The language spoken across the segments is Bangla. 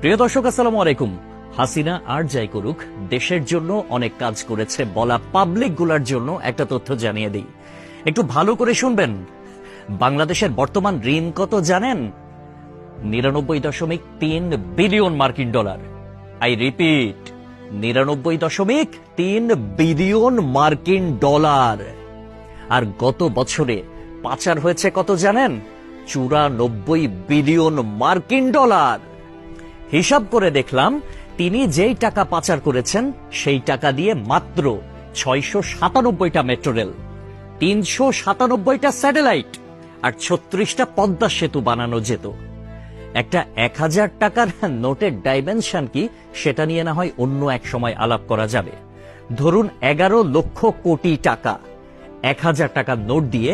প্রিয় দর্শক, আসসালামু আলাইকুম। হাসিনা আর যাই করুক, দেশের জন্য অনেক কাজ করেছে বলা পাবলিক গুলার জন্য একটা তথ্য জানিয়ে দিই, একটু ভালো করে শুনবেন। বাংলাদেশের বর্তমান ঋণ কত জানেন? 99.3 বিলিয়ন মার্কিন ডলার। আই রিপিট, 99.3 বিলিয়ন মার্কিন ডলার। আর গত বছরে পাচার হয়েছে কত জানেন? 94 বিলিয়ন মার্কিন ডলার। হিসাব করে দেখলাম, তিনি যেই টাকা পাচার করেছেন সেই টাকা দিয়ে মাত্র 697টা মেট্রো রেল, 397টা স্যাটেলাইট আর 36টা পদ্মা সেতু বানানো যেত। একটা 1000 টাকার নোটের ডাইমেনশন কি, সেটা নিয়ে না হয় অন্য এক সময় আলাপ করা যাবে। ধরুন 11 লক্ষ কোটি টাকা 1000 টাকার নোট দিয়ে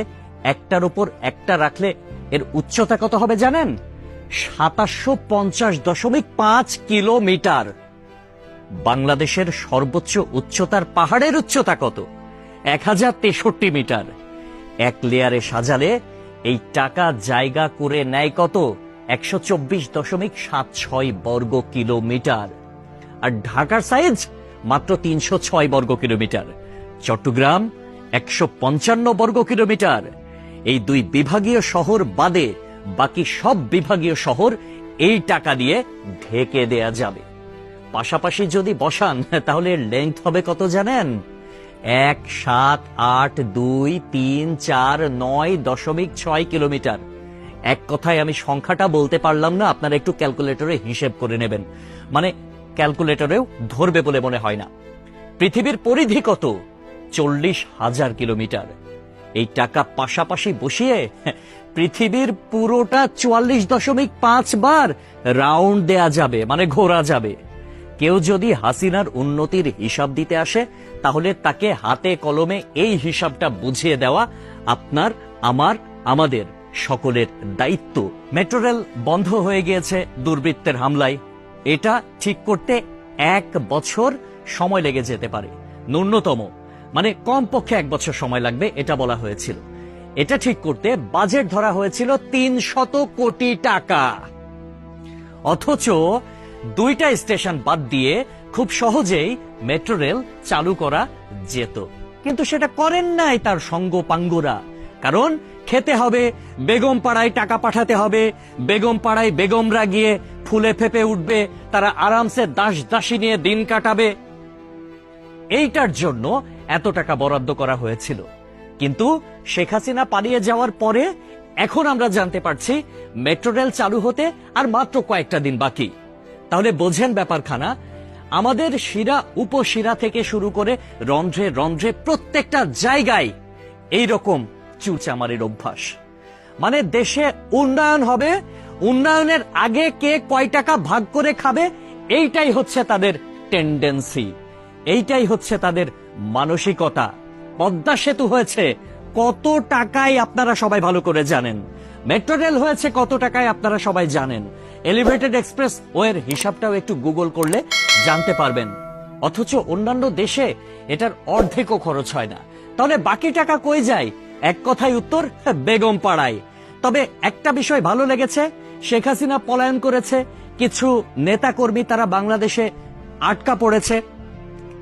একটার উপর একটা রাখলে এর উচ্চতা কত হবে জানেন? 750.5 কিলোমিটার। বাংলাদেশের সর্বোচ্চ উচ্চতার পাহাড়ের উচ্চতা কত? 1063 মিটার। এক লেয়ারে সাজালে এই টাকা জায়গা করে নেয় কত? 124.76 বর্গ কিলোমিটার। আর ঢাকার সাইজ মাত্র 306 বর্গ কিলোমিটার, চট্টগ্রাম 155 বর্গ কিলোমিটার। এই দুই বিভাগীয় শহর বাদে বাকি সব বিভাগীয় শহর এই টাকা দিয়ে ঢেকে দেয়া যাবে। পাশাপাশি যদি বসান তাহলে লেংথ হবে কত জানেন? 1782349.6 কিলোমিটার। এক কথায় আমি সংখ্যাটা বলতে পারলাম না, আপনারা একটু ক্যালকুলেটরে হিসেব করে নেবেন, মানে ক্যালকুলেটরেও ধরবে বলে মনে হয় না। পৃথিবীর পরিধি কত? 40,000 কিলোমিটার। এই টাকা পাশাপাশি বসিয়ে পৃথিবীর পুরোটা 44.5 বার রাউন্ড দেয়া যাবে, মানে ঘোরা যাবে। কেউ যদি হাসিনার উন্নতির হিসাব দিতে আসে, তাহলে তাকে হাতে কলমে এই হিসাবটা বুঝিয়ে দেওয়া আপনার, আমার, আমাদের সকলের দায়িত্ব। মেট্রো রেল বন্ধ হয়ে গিয়েছে দুর্বৃত্তের হামলায়। এটা ঠিক করতে 1 বছর সময় লেগে যেতে পারে, ন্যূনতম, মানে কমপক্ষে 1 বছর সময় লাগবে এটা বলা হয়েছিল। এটা ঠিক করতে বাজেট ধরা হয়েছিল 300 কোটি টাকা। অথচ 2টা স্টেশন বাদ দিয়ে খুব সহজেই মেট্রো রেল চালু করা যেত, কিন্তু সেটা করেন নাই তার সঙ্গপাঙ্গরা। কারণ খেতে হবে, বেগম পাড়ায় টাকা পাঠাতে হবে, বেগম পাড়ায় বেগমরা গিয়ে ফুলে ফেপে উঠবে, তারা আরামসে দাস দাসী নিয়ে দিন কাটাবে। এইটার জন্য এত টাকা বরাদ্দ করা হয়েছিল। কিন্তু শেখ হাসিনা পালিয়ে যাওয়ার পরে এখন আমরা জানতে পারছি মেট্রো রেল চালু হতে আর মাত্র কয়েকটা দিন বাকি। তাহলে বোঝেন ব্যাপারখানা। আমাদের শিরা উপশিরা থেকে শুরু করে রন্ধ্রে রন্ধ্রে প্রত্যেকটা জায়গায় এইরকম চুরচামারির অভ্যাস। মানে দেশে উন্নয়ন হবে, উন্নয়নের আগে কে কয় টাকা ভাগ করে খাবে, এইটাই হচ্ছে তাদের টেন্ডেন্সি, এইটাই হচ্ছে তাদের মানসিকতা। পদ্মা সেতু হয়েছে কত টাকায় আপনারা সবাই ভালো করে জানেন। মেট্রো রেল হয়েছে কত টাকায় আপনারা সবাই জানেন। এলিভেটেড এক্সপ্রেস ওয়ের হিসাবটাও একটু গুগল করলে জানতে পারবেন। অথচ অন্যান্য দেশে এটার অর্ধেকও খরচ হয় না। তাহলে বাকি টাকা কই যায়? এক কথায় উত্তর, বেগম পাড়ায়। তবে একটা বিষয় ভালো লেগেছে, শেখ হাসিনা পলায়ন করেছে, কিছু নেতাকর্মী তারা বাংলাদেশে আটকা পড়েছে,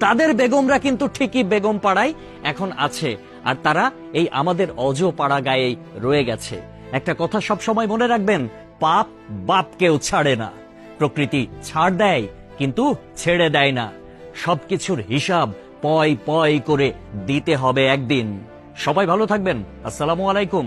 তাদের বেগমরা কিন্তু ঠিকই বেগম পাড়ায় এখন আছে, আর তারা এই আমাদের অজ পাড়া গায়েই রয়ে গেছে। একটা কথা সব সময় মনে রাখবেন, পাপ বাপকেও ছাড়ে না। প্রকৃতি ছাড় দেয় কিন্তু ছেড়ে দেয় না। সবকিছুর হিসাব পয় পয় করে দিতে হবে একদিন। সবাই ভালো থাকবেন। আসসালামু আলাইকুম।